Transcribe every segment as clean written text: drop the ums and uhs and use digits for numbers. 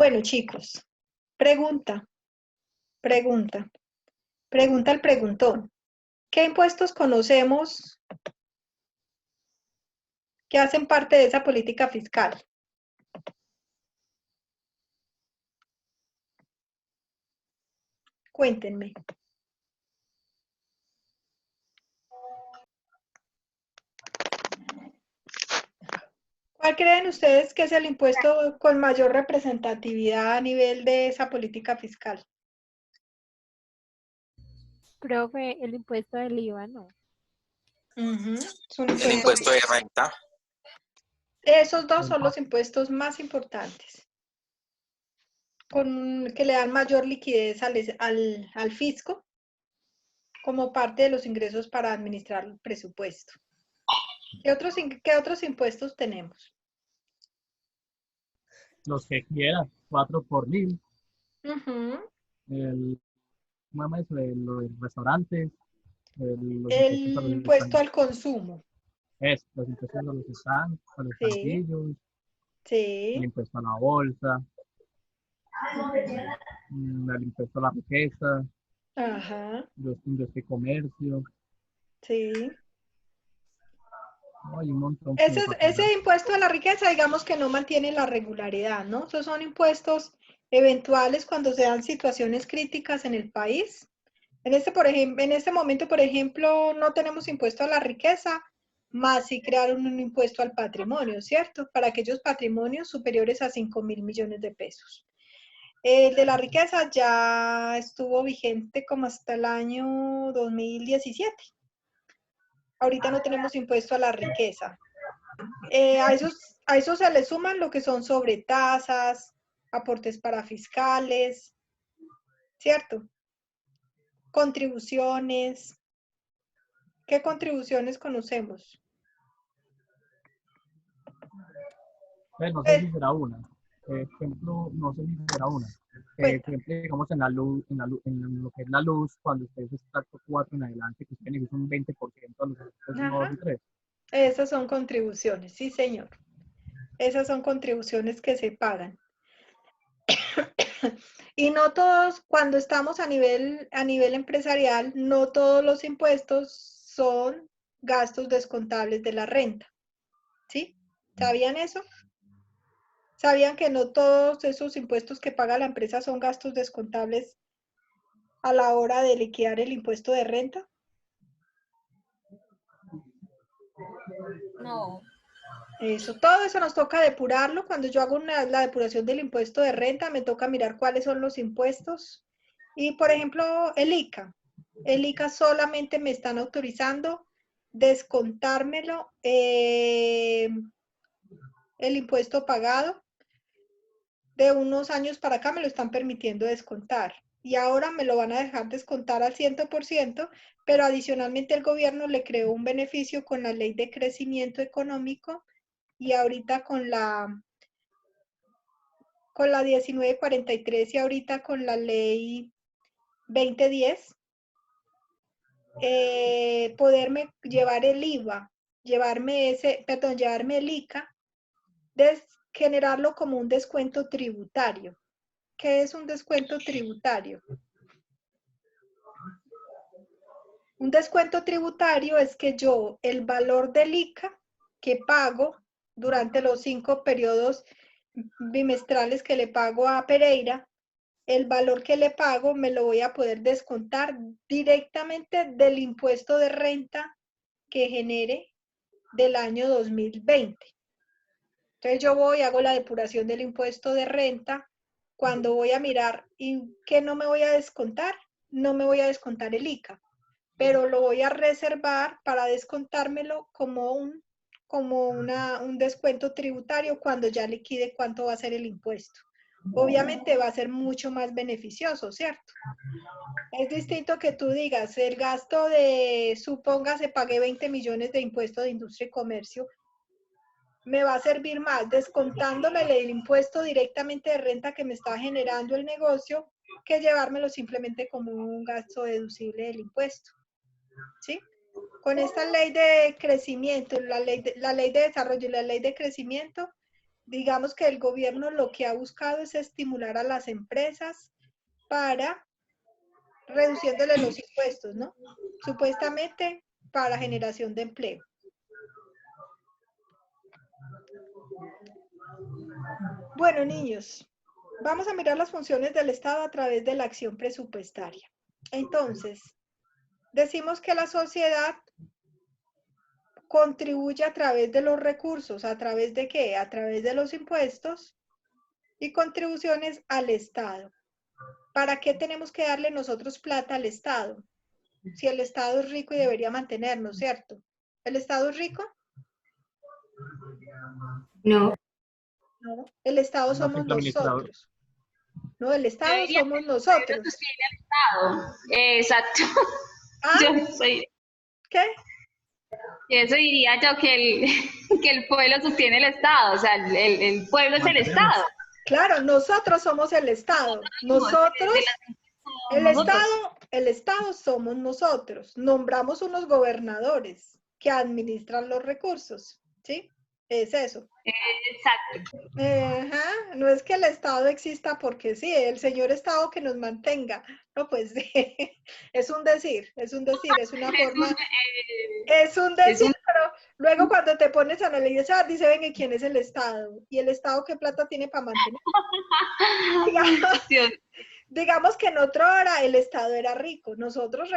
Bueno, chicos, pregunta, pregunta, pregunta el preguntón. ¿Qué impuestos conocemos que hacen parte de esa política fiscal? Cuéntenme. ¿Cuál creen ustedes que es el impuesto con mayor representatividad a nivel de esa política fiscal? Profe, el impuesto del IVA, ¿no? Es un El impuesto. impuesto de renta. Esos dos son los impuestos más importantes, que le dan mayor liquidez al fisco como parte de los ingresos para administrar el presupuesto. ¿Qué otros impuestos tenemos? Los que quieras, 4 por 1000, Ujú. el, ¿cómo es eso? Los restaurantes, los impuestos a El los impuesto al consumo. los impuestos a los a los Sí, estancillos, el sí. impuesto a la bolsa, el impuesto a la riqueza, Ajá, los fondos de comercio, sí. hay un montón como para Ese pagar. impuesto a la riqueza, digamos que no mantiene la regularidad, ¿no? Esos son impuestos eventuales cuando se dan situaciones críticas en el país. En este momento, por ejemplo, no tenemos impuesto a la riqueza, más si crearon un impuesto al patrimonio, ¿cierto? Para aquellos patrimonios superiores a 5.000 millones de pesos. El de la riqueza ya estuvo vigente como hasta el año 2017. Ahorita no tenemos impuesto a la riqueza. A eso se le suman lo que son sobretasas, aportes para fiscales, ¿cierto? Contribuciones. ¿Qué contribuciones conocemos? No sé Pues, si será una. Ejemplo, no sé si será una. cuéntame. Ejemplo, digamos en la luz, en lo que es la luz, cuando ustedes extracto 4 en adelante, que ustedes un 20% a los efectos 1, 2 Ajá. y 3. Esas son contribuciones, sí, señor. Esas son contribuciones que se pagan. Y no todos, cuando estamos a nivel empresarial, no todos los impuestos son gastos descontables de la renta. ¿Sí? ¿Sabían eso? ¿Sabían que no todos esos impuestos que paga la empresa son gastos descontables a la hora de liquidar el impuesto de renta? No. Eso, todo eso nos toca depurarlo. Cuando yo hago la depuración del impuesto de renta, me toca mirar cuáles son los impuestos. Y, por ejemplo, el ICA. El ICA solamente me están autorizando descontármelo el impuesto pagado. De unos años para acá me lo están permitiendo descontar. Y ahora me lo van a dejar descontar al 100%, pero adicionalmente el gobierno le creó un beneficio con la ley de crecimiento económico y ahorita con la 1943 y ahorita con la ley 2010, poderme llevar el IVA, llevarme el ICA, generarlo como un descuento tributario. ¿Qué es un descuento tributario? Un descuento tributario es que yo el valor del ICA que pago durante los 5 periodos bimestrales que le pago a Pereira, el valor que le pago me lo voy a poder descontar directamente del impuesto de renta que genere del año 2020. Entonces yo voy, hago la depuración del impuesto de renta. Cuando voy a mirar, ¿y qué no me voy a descontar? No me voy a descontar el ICA, pero lo voy a reservar para descontármelo como un descuento tributario cuando ya liquide cuánto va a ser el impuesto. Obviamente va a ser mucho más beneficioso, ¿cierto? Es distinto que tú digas, el gasto supóngase, pagué 20 millones de impuestos de industria y comercio, me va a servir más descontándole el impuesto directamente de renta que me está generando el negocio que llevármelo simplemente como un gasto deducible del impuesto. ¿Sí? Con esta ley de crecimiento, la ley de desarrollo y la ley de crecimiento, digamos que el gobierno lo que ha buscado es estimular a las empresas para reduciéndole los impuestos, ¿no? Supuestamente para generación de empleo. Bueno, niños, vamos a mirar las funciones del Estado a través de la acción presupuestaria. Entonces, decimos que la sociedad contribuye a través de los recursos, ¿a través de qué? A través de los impuestos y contribuciones al Estado. ¿Para qué tenemos que darle nosotros plata al Estado? Si el Estado es rico y debería mantenernos, ¿cierto? ¿El Estado es rico? No, No. El Estado No, somos simple administrador. nosotros. No, el Estado debería somos ser el pueblo nosotros. sostiene al Estado. Exacto. ¿Ah? Yo soy, ¿Qué? eso diría yo que que el pueblo sostiene el Estado, o sea, el pueblo es el Mantenemos. Estado. Claro, nosotros somos el Estado. Nosotros, el Estado somos nosotros. Nombramos unos gobernadores que administran los recursos, ¿sí? Es eso. Exacto. Ajá, no es que el Estado exista porque sí, el señor Estado que nos mantenga. No, pues es un decir, es una forma, es un Es decir, un pero luego cuando te pones a analizar, dice, venga, ¿quién es el Estado? ¿Y el Estado qué plata tiene para mantener? Dios, Digamos que en otra hora el Estado era rico. Nosotros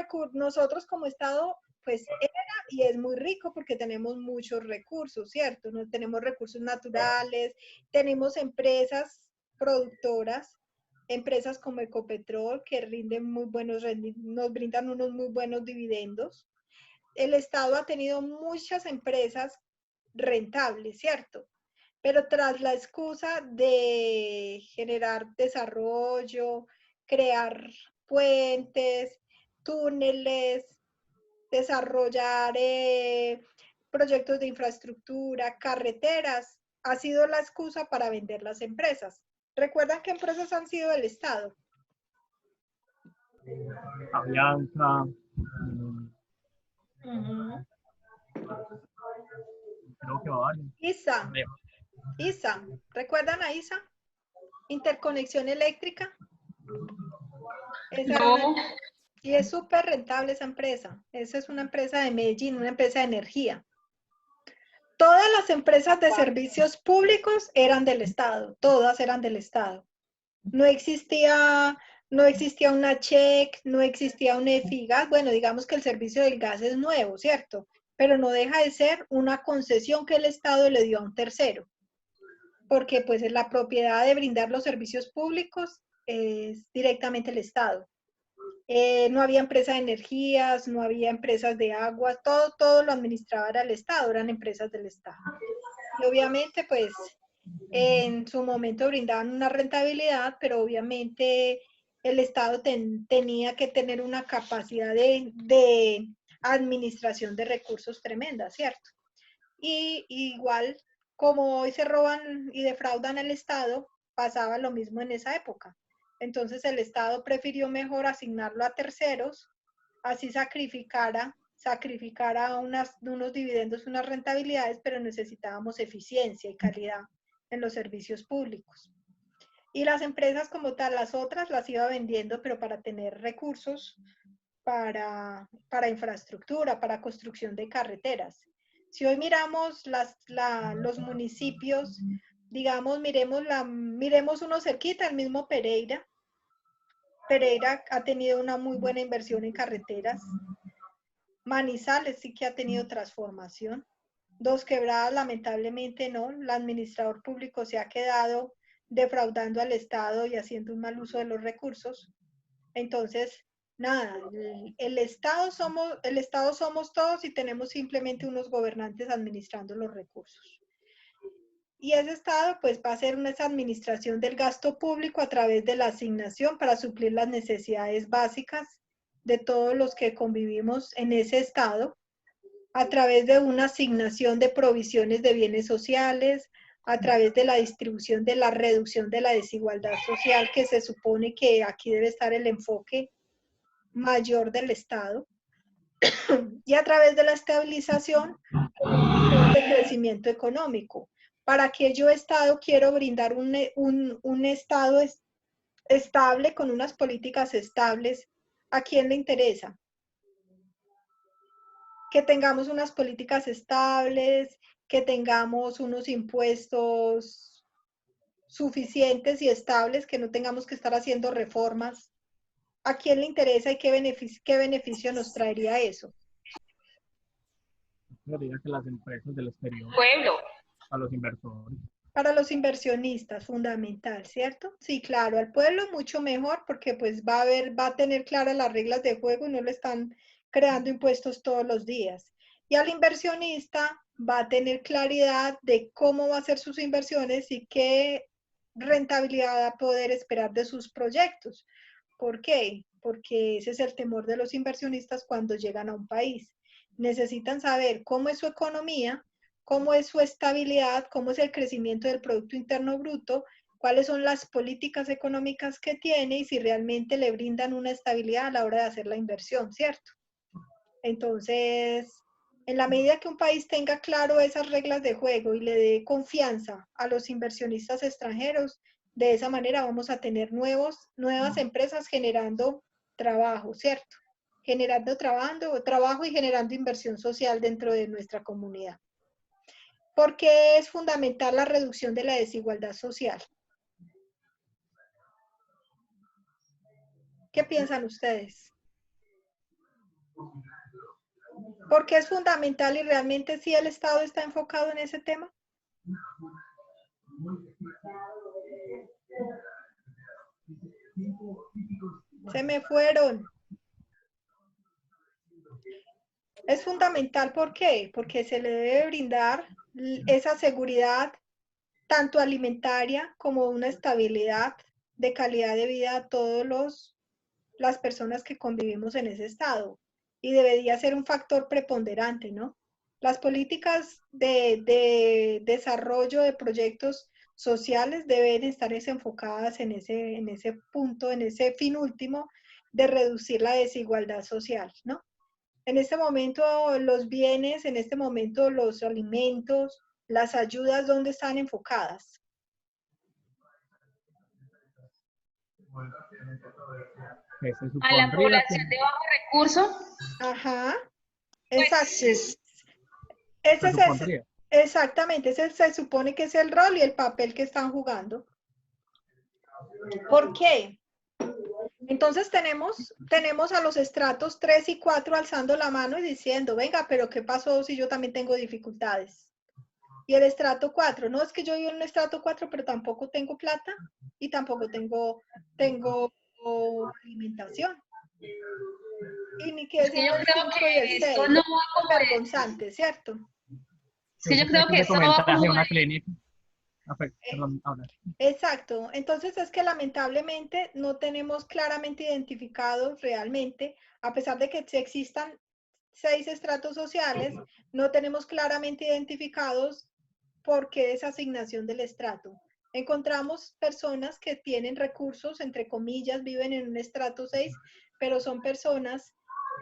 como Estado, pues era y es muy rico porque tenemos muchos recursos, ¿cierto? No tenemos recursos naturales, tenemos empresas productoras, empresas como Ecopetrol que rinden muy buenos, nos brindan unos muy buenos dividendos. El Estado ha tenido muchas empresas rentables, ¿cierto? Pero tras la excusa de generar desarrollo, crear puentes, túneles, desarrollar proyectos de infraestructura, carreteras, ha sido la excusa para vender las empresas. ¿Recuerdan qué empresas han sido del Estado? Avianca, creo que varios. ISA, ¿recuerdan a ISA? Interconexión eléctrica. no, Y es súper rentable esa empresa. Esa es una empresa de Medellín, una empresa de energía. Todas las empresas de servicios públicos eran del Estado, todas eran del Estado. No existía una CHEC, no existía un EFIGAS. Bueno, digamos que el servicio del gas es nuevo, ¿cierto? Pero no deja de ser una concesión que el Estado le dio a un tercero. Porque pues la propiedad de brindar los servicios públicos es directamente el Estado. No había empresa de energías, no había empresas de aguas, todo lo administraba el Estado, eran empresas del Estado. Y obviamente, pues, en su momento brindaban una rentabilidad, pero obviamente el Estado tenía que tener una capacidad de administración de recursos tremenda, ¿cierto? Y igual, como hoy se roban y defraudan el Estado, pasaba lo mismo en esa época. Entonces el Estado prefirió mejor asignarlo a terceros, así sacrificara unos dividendos, unas rentabilidades, pero necesitábamos eficiencia y calidad en los servicios públicos. Y las empresas como tal, las otras las iba vendiendo, pero para tener recursos para infraestructura, para construcción de carreteras. Si hoy miramos los municipios, digamos, miremos uno cerquita, el mismo Pereira. Pereira ha tenido una muy buena inversión en carreteras. Manizales sí que ha tenido transformación. Dos Quebradas, lamentablemente no. El administrador público se ha quedado defraudando al Estado y haciendo un mal uso de los recursos. Entonces, nada, el Estado somos todos y tenemos simplemente unos gobernantes administrando los recursos. Y ese Estado pues va a ser una administración del gasto público a través de la asignación para suplir las necesidades básicas de todos los que convivimos en ese Estado, a través de una asignación de provisiones de bienes sociales, a través de la distribución de la reducción de la desigualdad social, que se supone que aquí debe estar el enfoque mayor del Estado, y a través de la estabilización de crecimiento económico. ¿Para qué yo Estado quiero brindar un Estado estable con unas políticas estables? ¿A quién le interesa? Que tengamos unas políticas estables, que tengamos unos impuestos suficientes y estables, que no tengamos que estar haciendo reformas. ¿A quién le interesa y qué beneficio nos traería eso? Yo diría que las empresas del exterior, Pueblo. a los inversores. Para los inversionistas, fundamental, ¿cierto? Sí, claro, al pueblo mucho mejor porque pues va a tener claras las reglas de juego y no le están creando impuestos todos los días. Y al inversionista va a tener claridad de cómo va a hacer sus inversiones y qué rentabilidad va a poder esperar de sus proyectos. ¿Por qué? Porque ese es el temor de los inversionistas cuando llegan a un país. Necesitan saber cómo es su economía, cómo es su estabilidad, cómo es el crecimiento del Producto Interno Bruto, cuáles son las políticas económicas que tiene y si realmente le brindan una estabilidad a la hora de hacer la inversión, ¿cierto? Entonces, en la medida que un país tenga claro esas reglas de juego y le dé confianza a los inversionistas extranjeros, de esa manera vamos a tener nuevas empresas generando trabajo, ¿cierto? Generando trabajo y generando inversión social dentro de nuestra comunidad. ¿Por qué es fundamental la reducción de la desigualdad social? ¿Qué piensan ustedes? ¿Por qué es fundamental y realmente sí el Estado está enfocado en ese tema? Se me fueron. Es fundamental, ¿por qué? Porque se le debe brindar esa seguridad tanto alimentaria como una estabilidad de calidad de vida a todas las personas que convivimos en ese estado. Y debería ser un factor preponderante, ¿no? Las políticas de desarrollo de proyectos sociales deben estar enfocadas en ese punto, en ese fin último de reducir la desigualdad social, ¿no? En este momento los bienes, en este momento los alimentos, las ayudas, ¿dónde están enfocadas? Que se A la supondría que población de bajo recurso, Ajá, exacto. pues es, Ese se es ese, supondría. exactamente, ese se supone que es el rol y el papel que están jugando. ¿Por qué? Entonces tenemos a los estratos 3 y 4 alzando la mano y diciendo, venga, pero ¿qué pasó si yo también tengo dificultades? Y el estrato 4, no es que yo vivo en un estrato 4, pero tampoco tengo plata y tampoco tengo alimentación. Y ni que es que yo sean el creo 5 y el que esto 6, no es va como de, vergonzante, ¿cierto? es que yo Eso creo creo que que se esto no va comentaje como de de, una clínica. Eh, Perdón, habla. Exacto. Entonces es que lamentablemente no tenemos claramente identificados realmente, a pesar de que existan 6 estratos sociales, no tenemos claramente identificados por qué esa asignación del estrato. Encontramos personas que tienen recursos, entre comillas, viven en un estrato 6, pero son personas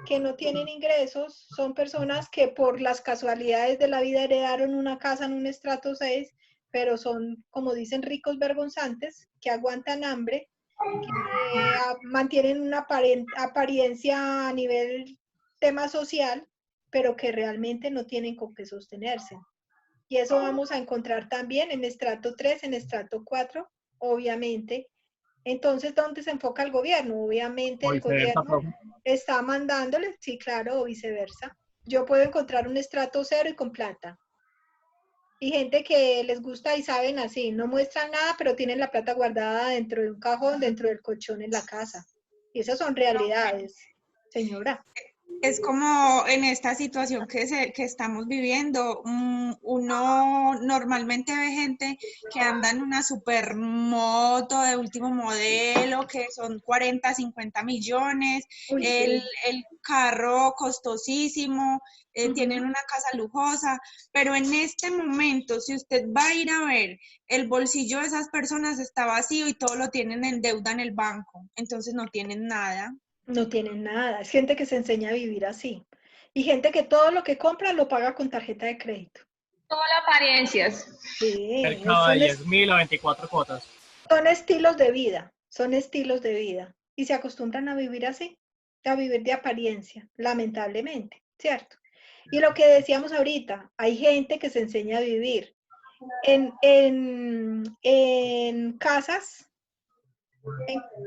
que no tienen ingresos, son personas que por las casualidades de la vida heredaron una casa en un estrato 6, pero son, como dicen, ricos vergonzantes, que aguantan hambre, que mantienen una apariencia a nivel tema social, pero que realmente no tienen con qué sostenerse. Y eso vamos a encontrar también en estrato 3, en estrato 4, obviamente. Entonces, ¿dónde se enfoca el gobierno? Obviamente O el viceversa, gobierno profe. está mandándole, sí, claro, o viceversa. Yo puedo encontrar un estrato 0 y con plata. Y gente que les gusta y saben así, no muestran nada, pero tienen la plata guardada dentro de un cajón, dentro del colchón en la casa. Y esas son realidades, señora. Es como en esta situación que estamos viviendo, uno normalmente ve gente que anda en una supermoto de último modelo, que son 40, 50 millones, Uy, el, sí. el carro costosísimo, tienen una casa lujosa, pero en este momento, si usted va a ir a ver, el bolsillo de esas personas está vacío y todo lo tienen en deuda en el banco, entonces no tienen nada. No tienen nada. Es gente que se enseña a vivir así. Y gente que todo lo que compra lo paga con tarjeta de crédito. Solo apariencias. Sí, Cerca de 10.000 a 24 cuotas. son estilos de vida, son estilos de vida. Y se acostumbran a vivir así, a vivir de apariencia, lamentablemente, ¿cierto? Y lo que decíamos ahorita, hay gente que se enseña a vivir en casas,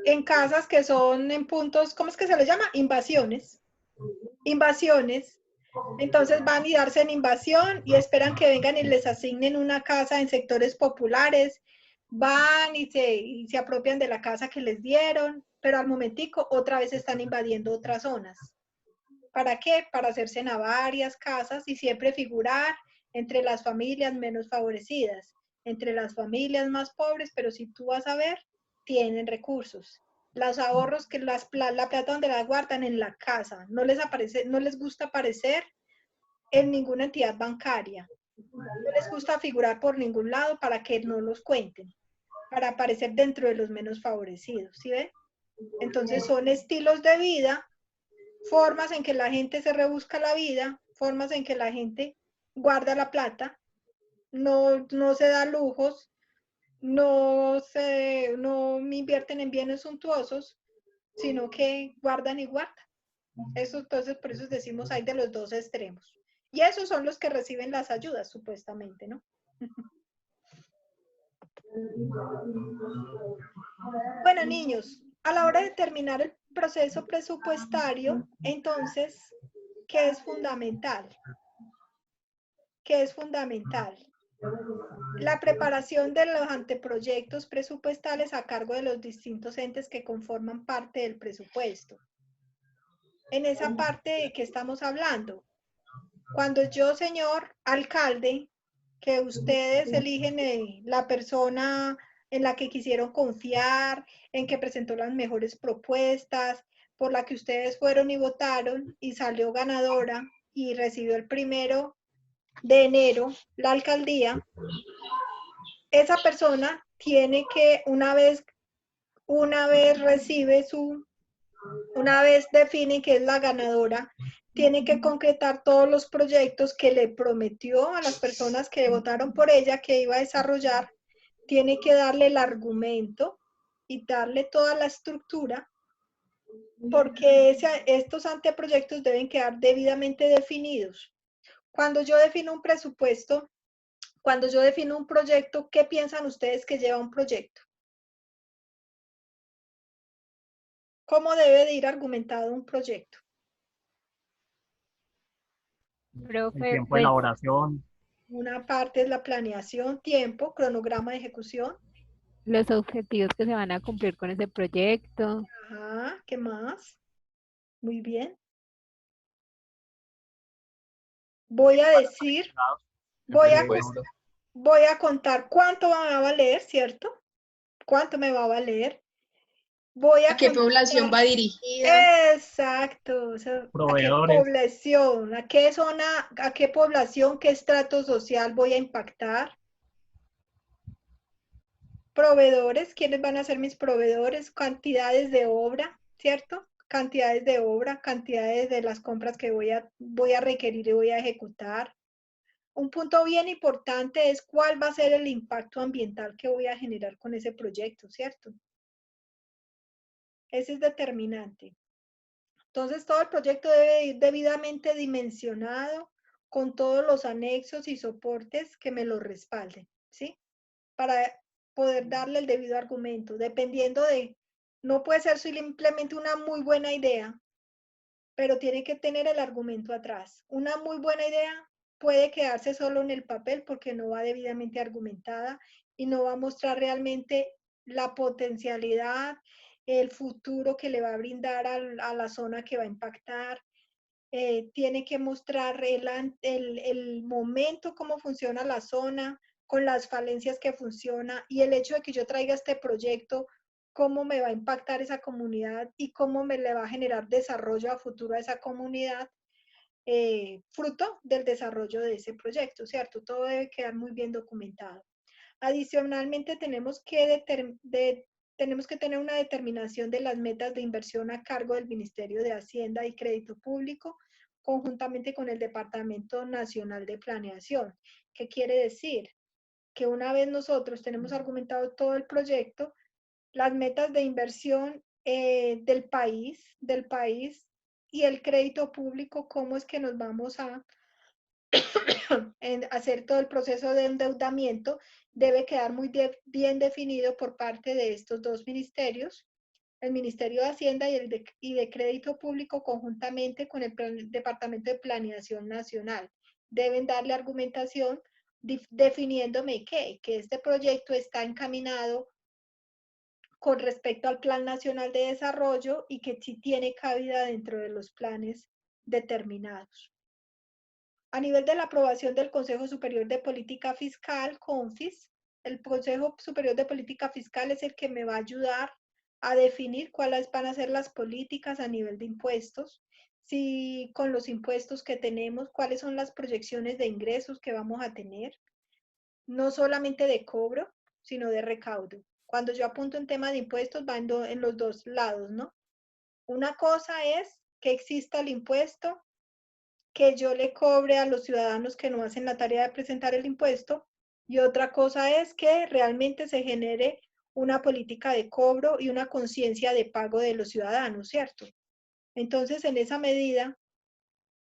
en casas que son en puntos, ¿cómo es que se les llama? Invasiones. Invasiones. Entonces van y darse en invasión y esperan que vengan y les asignen una casa en sectores populares. Van y se apropian de la casa que les dieron, pero al momentico otra vez están invadiendo otras zonas. ¿Para qué? Para hacerse a varias casas y siempre figurar entre las familias menos favorecidas, entre las familias más pobres, pero si tú vas a ver, tienen recursos. Los ahorros, que la plata donde la guardan en la casa, no les gusta aparecer en ninguna entidad bancaria. No les gusta figurar por ningún lado para que no los cuenten, para aparecer dentro de los menos favorecidos, ¿sí ven? Entonces son estilos de vida, formas en que la gente se rebusca la vida, formas en que la gente guarda la plata, no se da lujos, no invierten en bienes suntuosos, sino que guardan y guardan. Eso, entonces, por eso decimos hay de los dos extremos. Y esos son los que reciben las ayudas, supuestamente, ¿no? Bueno, niños, a la hora de terminar el proceso presupuestario, entonces, ¿qué es fundamental? ¿Qué es fundamental? La preparación de los anteproyectos presupuestales a cargo de los distintos entes que conforman parte del presupuesto. En esa parte de que estamos hablando, cuando yo, señor alcalde, que ustedes eligen la persona en la que quisieron confiar, en que presentó las mejores propuestas, por la que ustedes fueron y votaron y salió ganadora y recibió el 1 de enero la alcaldía, esa persona tiene que, una vez recibe una vez definen que es la ganadora, tiene que concretar todos los proyectos que le prometió a las personas que votaron por ella que iba a desarrollar, tiene que darle el argumento y darle toda la estructura, porque estos anteproyectos deben quedar debidamente definidos. Cuando yo defino un presupuesto, cuando yo defino un proyecto, ¿qué piensan ustedes que lleva un proyecto? ¿Cómo debe de ir argumentado un proyecto? Creo El que tiempo de pues elaboración, Una parte es la planeación, tiempo, cronograma de ejecución. los objetivos que se van a cumplir con ese proyecto, Ajá, ¿qué más? Muy bien. Voy a decir, voy a, presupuesto. voy a contar cuánto me va a valer, ¿cierto? ¿Cuánto me va a valer? Voy a ¿A qué población contar, va dirigida? exacto, o sea, a qué Proveedores, población, a qué zona, a qué población, qué estrato social voy a impactar. Proveedores, ¿quiénes van a ser mis proveedores? Cantidades de obra, ¿cierto? Cantidades de obra, cantidades de las compras que voy a requerir y voy a ejecutar. Un punto bien importante es cuál va a ser el impacto ambiental que voy a generar con ese proyecto, ¿cierto? Ese es determinante. Entonces, todo el proyecto debe ir debidamente dimensionado con todos los anexos y soportes que me lo respalden, ¿sí? Para poder darle el debido argumento, dependiendo de, no puede ser simplemente una muy buena idea, pero tiene que tener el argumento atrás. Una muy buena idea puede quedarse solo en el papel porque no va debidamente argumentada y no va a mostrar realmente la potencialidad, el futuro que le va a brindar a la zona que va a impactar. Tiene que mostrar el momento, cómo funciona la zona, con las falencias que funciona y el hecho de que yo traiga este proyecto, cómo me va a impactar esa comunidad y cómo me le va a generar desarrollo a futuro a esa comunidad, fruto del desarrollo de ese proyecto, ¿cierto? Todo debe quedar muy bien documentado. Adicionalmente, tenemos que tener una determinación de las metas de inversión a cargo del Ministerio de Hacienda y Crédito Público conjuntamente con el Departamento Nacional de Planeación. ¿Qué quiere decir? Que una vez nosotros tenemos argumentado todo el proyecto, las metas de inversión del país y el crédito público, cómo es que nos vamos a hacer todo el proceso de endeudamiento, debe quedar muy bien definido por parte de estos dos ministerios, el Ministerio de Hacienda y de Crédito Público conjuntamente con el Departamento de Planeación Nacional. Deben darle argumentación definiéndome que este proyecto está encaminado con respecto al Plan Nacional de Desarrollo y que sí tiene cabida dentro de los planes determinados. A nivel de la aprobación del Consejo Superior de Política Fiscal, CONFIS, el Consejo Superior de Política Fiscal es el que me va a ayudar a definir cuáles van a ser las políticas a nivel de impuestos, si con los impuestos que tenemos, cuáles son las proyecciones de ingresos que vamos a tener, no solamente de cobro, sino de recaudo. Cuando yo apunto en tema de impuestos, va en los dos lados, ¿no? Una cosa es que exista el impuesto, que yo le cobre a los ciudadanos que no hacen la tarea de presentar el impuesto, y otra cosa es que realmente se genere una política de cobro y una conciencia de pago de los ciudadanos, ¿cierto? Entonces, en esa medida,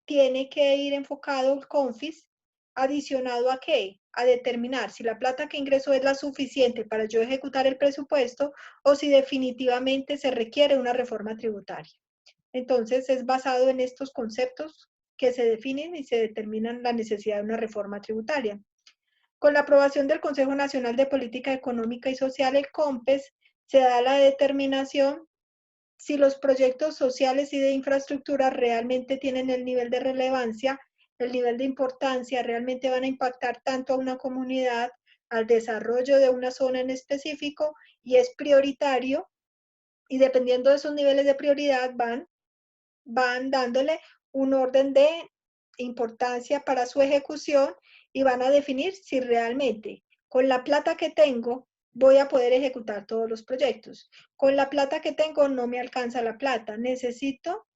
tiene que ir enfocado el CONFIS, adicionado a qué? A determinar si la plata que ingreso es la suficiente para yo ejecutar el presupuesto o si definitivamente se requiere una reforma tributaria. Entonces, es basado en estos conceptos que se definen y se determinan la necesidad de una reforma tributaria. Con la aprobación del Consejo Nacional de Política Económica y Social, el COMPES, se da la determinación si los proyectos sociales y de infraestructura realmente tienen el nivel de relevancia, el nivel de importancia, realmente van a impactar tanto a una comunidad, al desarrollo de una zona en específico, y es prioritario, y dependiendo de esos niveles de prioridad van dándole un orden de importancia para su ejecución y van a definir si realmente con la plata que tengo voy a poder ejecutar todos los proyectos. Con la plata que tengo no me alcanza la plata, necesito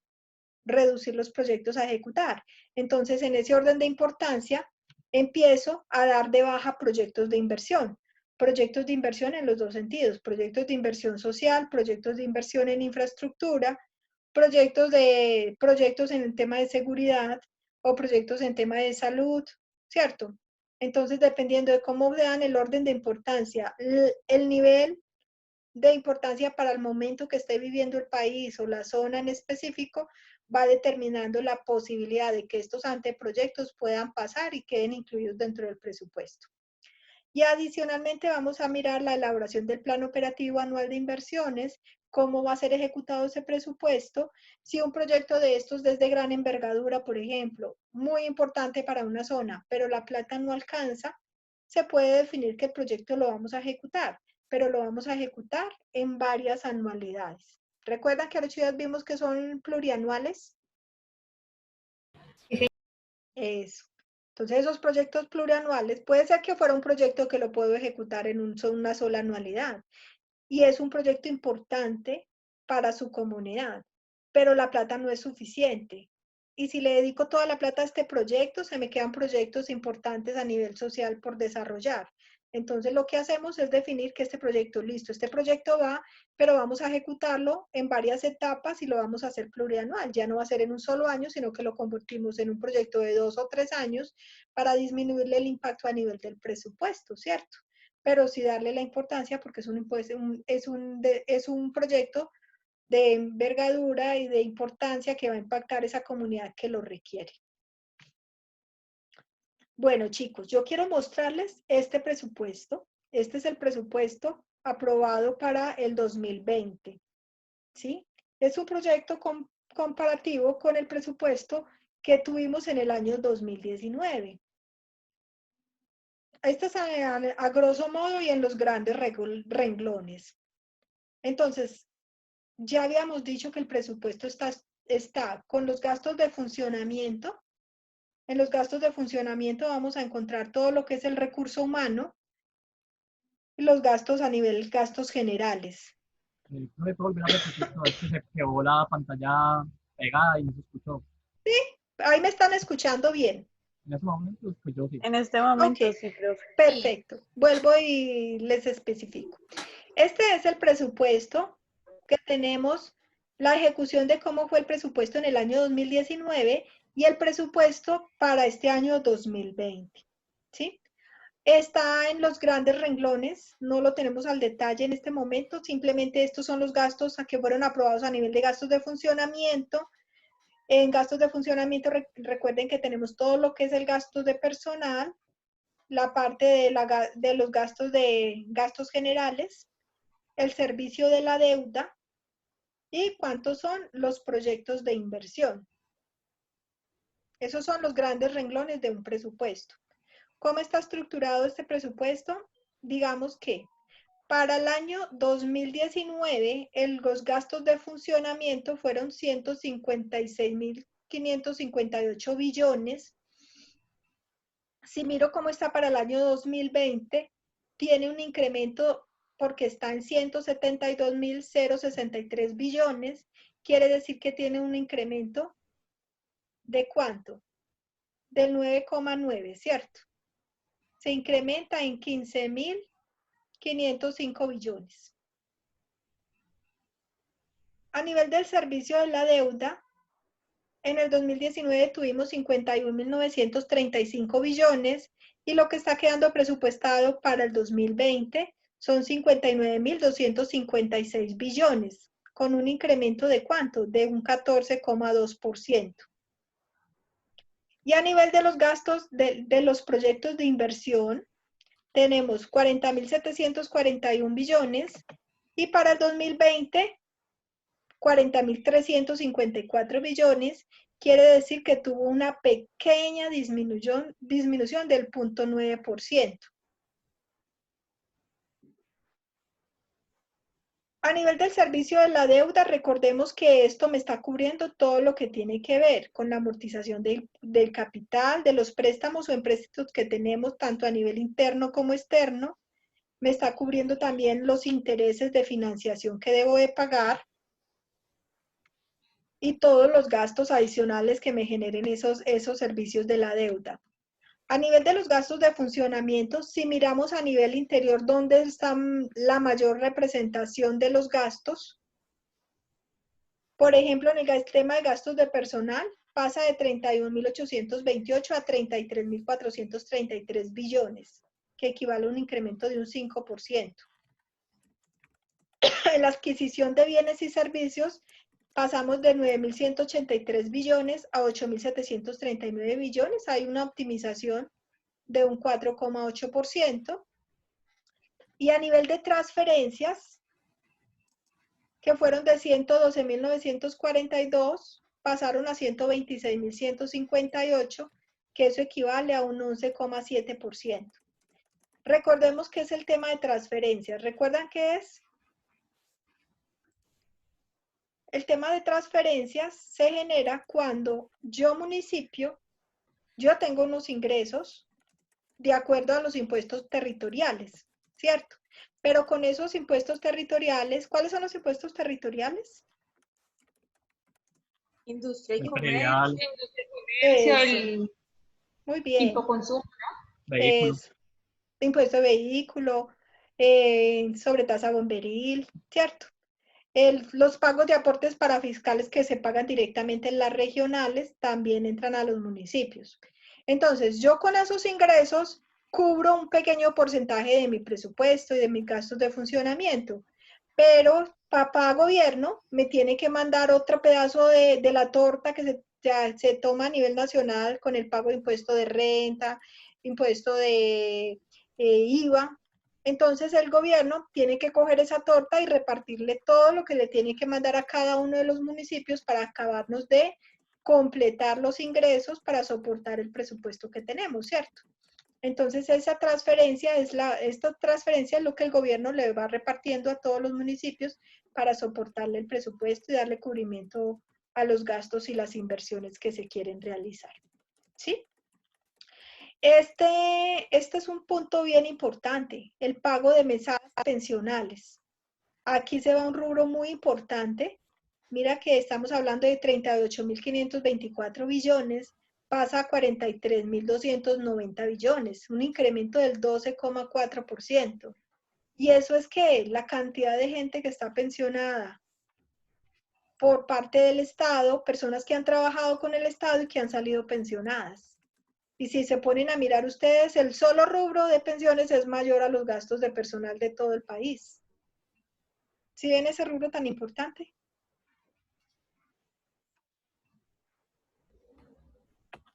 reducir los proyectos a ejecutar. Entonces, en ese orden de importancia, empiezo a dar de baja proyectos de inversión. Proyectos de inversión en los dos sentidos, proyectos de inversión social, proyectos de inversión en infraestructura, proyectos en el tema de seguridad o proyectos en tema de salud, ¿cierto? Entonces, dependiendo de cómo vean el orden de importancia, el nivel de importancia para el momento que esté viviendo el país o la zona en específico, va determinando la posibilidad de que estos anteproyectos puedan pasar y queden incluidos dentro del presupuesto. Y adicionalmente vamos a mirar la elaboración del Plan Operativo Anual de Inversiones, cómo va a ser ejecutado ese presupuesto, si un proyecto de estos es de gran envergadura, por ejemplo, muy importante para una zona, pero la plata no alcanza, se puede definir que el proyecto lo vamos a ejecutar, pero lo vamos a ejecutar en varias anualidades. ¿Recuerdan que ahorita vimos que son plurianuales? Eso. Entonces, esos proyectos plurianuales, puede ser que fuera un proyecto que lo puedo ejecutar en una sola anualidad y es un proyecto importante para su comunidad, pero la plata no es suficiente. Y si le dedico toda la plata a este proyecto, se me quedan proyectos importantes a nivel social por desarrollar. Entonces, lo que hacemos es definir que este proyecto, listo, este proyecto va, pero vamos a ejecutarlo en varias etapas y lo vamos a hacer plurianual. Ya no va a ser en un solo año, sino que lo convertimos en un proyecto de 2 o 3 años para disminuirle el impacto a nivel del presupuesto, ¿cierto? Pero sí darle la importancia porque es un proyecto de envergadura y de importancia que va a impactar esa comunidad que lo requiere. Bueno, chicos, yo quiero mostrarles este presupuesto. Este es el presupuesto aprobado para el 2020, ¿sí? Es un proyecto comparativo con el presupuesto que tuvimos en el año 2019. Este es a grosso modo y en los grandes renglones. Entonces, ya habíamos dicho que el presupuesto está con los gastos de funcionamiento. En los gastos de funcionamiento vamos a encontrar todo lo que es el recurso humano y los gastos a nivel gastos generales. ¿Puede volver a repetir todo? Es que se quedó la pantalla pegada y no se escuchó. Ahí me están escuchando bien. En ese momento, pues yo sí. En este momento Ok. sí, profe. Perfecto. Vuelvo y les especifico. Este es el presupuesto que tenemos, la ejecución de cómo fue el presupuesto en el año 2019 y el presupuesto para este año 2020. ¿Sí? Está en los grandes renglones, no lo tenemos al detalle en este momento, simplemente estos son los gastos que fueron aprobados a nivel de gastos de funcionamiento. En gastos de funcionamiento, recuerden que tenemos todo lo que es el gasto de personal, la parte de los gastos generales, el servicio de la deuda y cuántos son los proyectos de inversión. Esos son los grandes renglones de un presupuesto. ¿Cómo está estructurado este presupuesto? Digamos que para el año 2019, los gastos de funcionamiento fueron 156.558 billones. Si miro cómo está para el año 2020, tiene un incremento porque está en 172.063 billones. Quiere decir que tiene un incremento ¿de cuánto? Del 9,9, ¿cierto? Se incrementa en 15.505 billones. A nivel del servicio de la deuda, en el 2019 tuvimos 51.935 billones y lo que está quedando presupuestado para el 2020 son 59.256 billones, con un incremento de ¿cuánto? De un 14,2%. Y a nivel de los gastos de los proyectos de inversión, tenemos 40.741 billones y para el 2020, 40.354 billones, quiere decir que tuvo una pequeña disminución del 0,9%. A nivel del servicio de la deuda, recordemos que esto me está cubriendo todo lo que tiene que ver con la amortización del capital, de los préstamos o empréstitos que tenemos tanto a nivel interno como externo. Me está cubriendo también los intereses de financiación que debo de pagar y todos los gastos adicionales que me generen esos servicios de la deuda. A nivel de los gastos de funcionamiento, si miramos a nivel interior dónde está la mayor representación de los gastos, por ejemplo, en el tema de gastos de personal, pasa de 31.828 a 33.433 billones, que equivale a un incremento de un 5%. En la adquisición de bienes y servicios, pasamos de 9.183 billones a 8.739 billones. Hay una optimización de un 4,8%. Y a nivel de transferencias, que fueron de 112.942, pasaron a 126.158, que eso equivale a un 11,7%. Recordemos que es el tema de transferencias. ¿Recuerdan qué es? El tema de transferencias se genera cuando yo municipio, yo tengo unos ingresos de acuerdo a los impuestos territoriales, ¿cierto? Pero con esos impuestos territoriales, ¿cuáles son los impuestos territoriales? Industria y Material, comercio. Muy bien. Infoconsumo. vehículo. Impuesto de vehículo, sobretasa bomberil, ¿cierto? Los pagos de aportes para fiscales que se pagan directamente en las regionales también entran a los municipios. Entonces, yo con esos ingresos cubro un pequeño porcentaje de mi presupuesto y de mis gastos de funcionamiento, pero papá gobierno me tiene que mandar otro pedazo de la torta que se toma a nivel nacional con el pago de impuesto de renta, impuesto de IVA. Entonces el gobierno tiene que coger esa torta y repartirle todo lo que le tiene que mandar a cada uno de los municipios para acabarnos de completar los ingresos para soportar el presupuesto que tenemos, ¿cierto? Entonces esta transferencia es lo que el gobierno le va repartiendo a todos los municipios para soportarle el presupuesto y darle cubrimiento a los gastos y las inversiones que se quieren realizar, ¿sí? Este es un punto bien importante, el pago de mesadas pensionales. Aquí se va un rubro muy importante Mira que estamos hablando de 38.524 billones, pasa a 43.290 billones, un incremento del 12,4%. Y eso es que la cantidad de gente que está pensionada por parte del Estado, personas que han trabajado con el Estado y que han salido pensionadas. Y si se ponen a mirar ustedes, el solo rubro de pensiones es mayor a los gastos de personal de todo el país. ¿Sí ven ese rubro tan importante?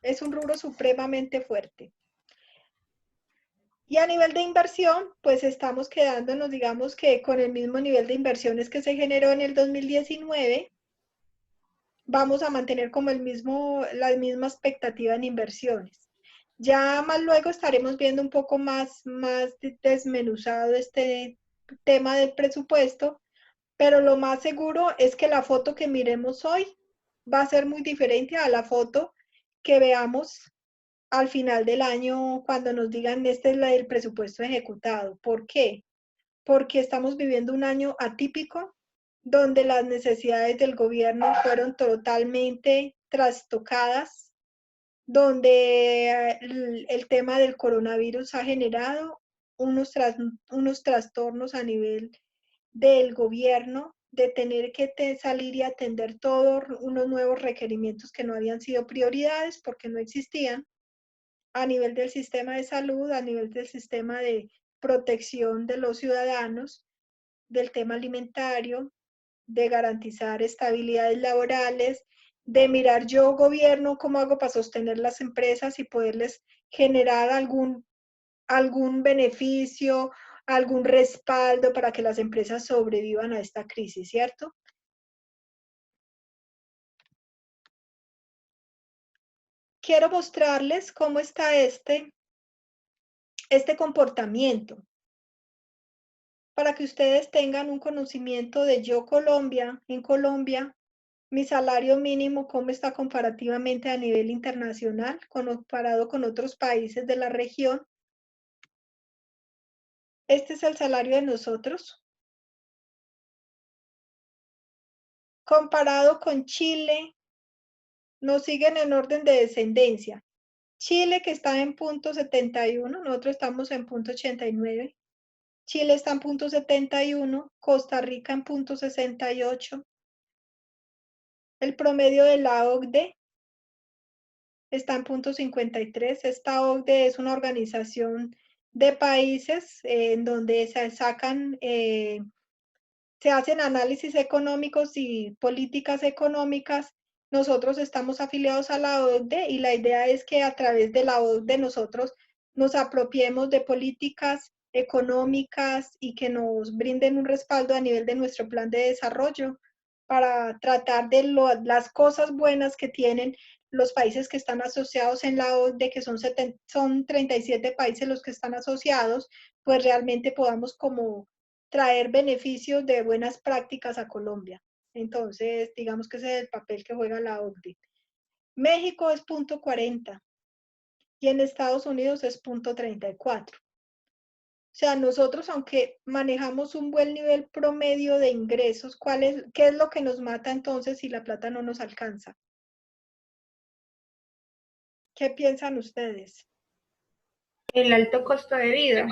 Es un rubro supremamente fuerte. Y a nivel de inversión, pues estamos quedándonos, digamos que con el mismo nivel de inversiones que se generó en el 2019, vamos a mantener como la misma expectativa en inversiones. Ya más luego estaremos viendo un poco más desmenuzado este tema del presupuesto, pero lo más seguro es que la foto que miremos hoy va a ser muy diferente a la foto que veamos al final del año cuando nos digan este es el presupuesto ejecutado. ¿Por qué? Porque estamos viviendo un año atípico donde las necesidades del gobierno fueron totalmente trastocadas, donde el tema del coronavirus ha generado unos trastornos a nivel del gobierno, de tener que salir y atender todos unos nuevos requerimientos que no habían sido prioridades porque no existían a nivel del sistema de salud, a nivel del sistema de protección de los ciudadanos, del tema alimentario, de garantizar estabilidades laborales, de mirar yo gobierno cómo hago para sostener las empresas y poderles generar algún beneficio, algún respaldo para que las empresas sobrevivan a esta crisis, ¿cierto? Quiero mostrarles cómo está este comportamiento, para que ustedes tengan un conocimiento de yo Colombia, en Colombia, mi salario mínimo, cómo está comparativamente a nivel internacional, comparado con otros países de la región. Este es el salario de nosotros. Comparado con Chile, nos siguen en orden de descendencia. Chile, que está en punto 71, nosotros estamos en punto 89. Chile está en punto 71, Costa Rica en punto 68. El promedio de la OCDE está en punto 53. Esta OCDE es una organización de países en donde se sacan, se hacen análisis económicos y políticas económicas. Nosotros estamos afiliados a la OCDE y la idea es que a través de la OCDE nosotros nos apropiemos de políticas económicas y que nos brinden un respaldo a nivel de nuestro plan de desarrollo para tratar de las cosas buenas que tienen los países que están asociados en la OCDE, que son 37 países los que están asociados, pues realmente podamos como traer beneficios de buenas prácticas a Colombia. Entonces, digamos que ese es el papel que juega la OCDE. México es punto 40 y en Estados Unidos es punto 34. O sea, nosotros, aunque manejamos un buen nivel promedio de ingresos, ¿qué es lo que nos mata entonces si la plata no nos alcanza? ¿Qué piensan ustedes? El alto costo de vida.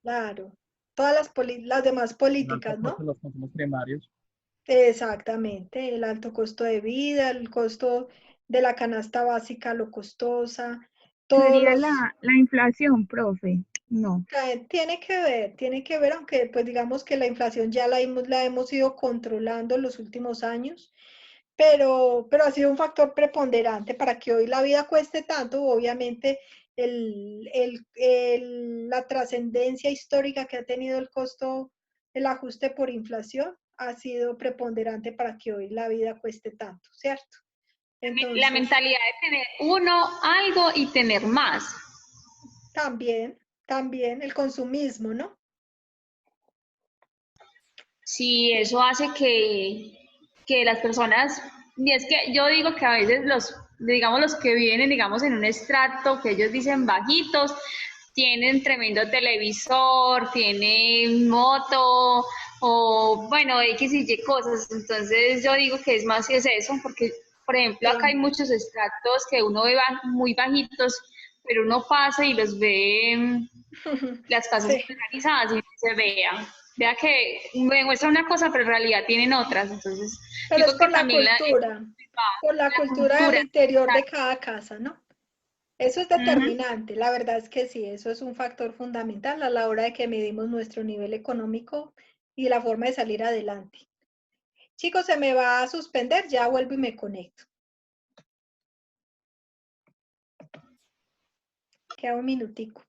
Claro, todas las demás políticas, ¿no? Los consumos primarios. Exactamente, el alto costo de vida, el costo de la canasta básica, lo costosa, todos Sería los... la inflación, profe. No. Tiene que ver, aunque pues digamos que la inflación ya la hemos ido controlando en los últimos años, pero ha sido un factor preponderante para que hoy la vida cueste tanto. Obviamente la trascendencia histórica que ha tenido el costo, el ajuste por inflación, ha sido preponderante para que hoy la vida cueste tanto, ¿cierto? Entonces, la mentalidad de tener uno algo y tener más. También el consumismo, ¿no? Sí, eso hace que las personas, y es que yo digo que a veces los que viven, digamos, en un estrato que ellos dicen bajitos, tienen tremendo televisor, tienen moto, o bueno, X y Y cosas. Entonces yo digo que es más que es eso, porque por ejemplo acá hay Sí. muchos estratos que uno ve muy bajitos, pero uno pasa y los ve las casas Sí, organizadas y se vea que me muestra una cosa, pero en realidad tienen otras. Entonces pero es digo que por también por la la cultura del cultura. interior de cada casa, ¿no? Eso es Ujú. determinante, la verdad es que sí, eso es un factor fundamental a la hora de que medimos nuestro nivel económico y la forma de salir adelante. Chicos, se me va a suspender, ya vuelvo y me conecto. Queda un minutico.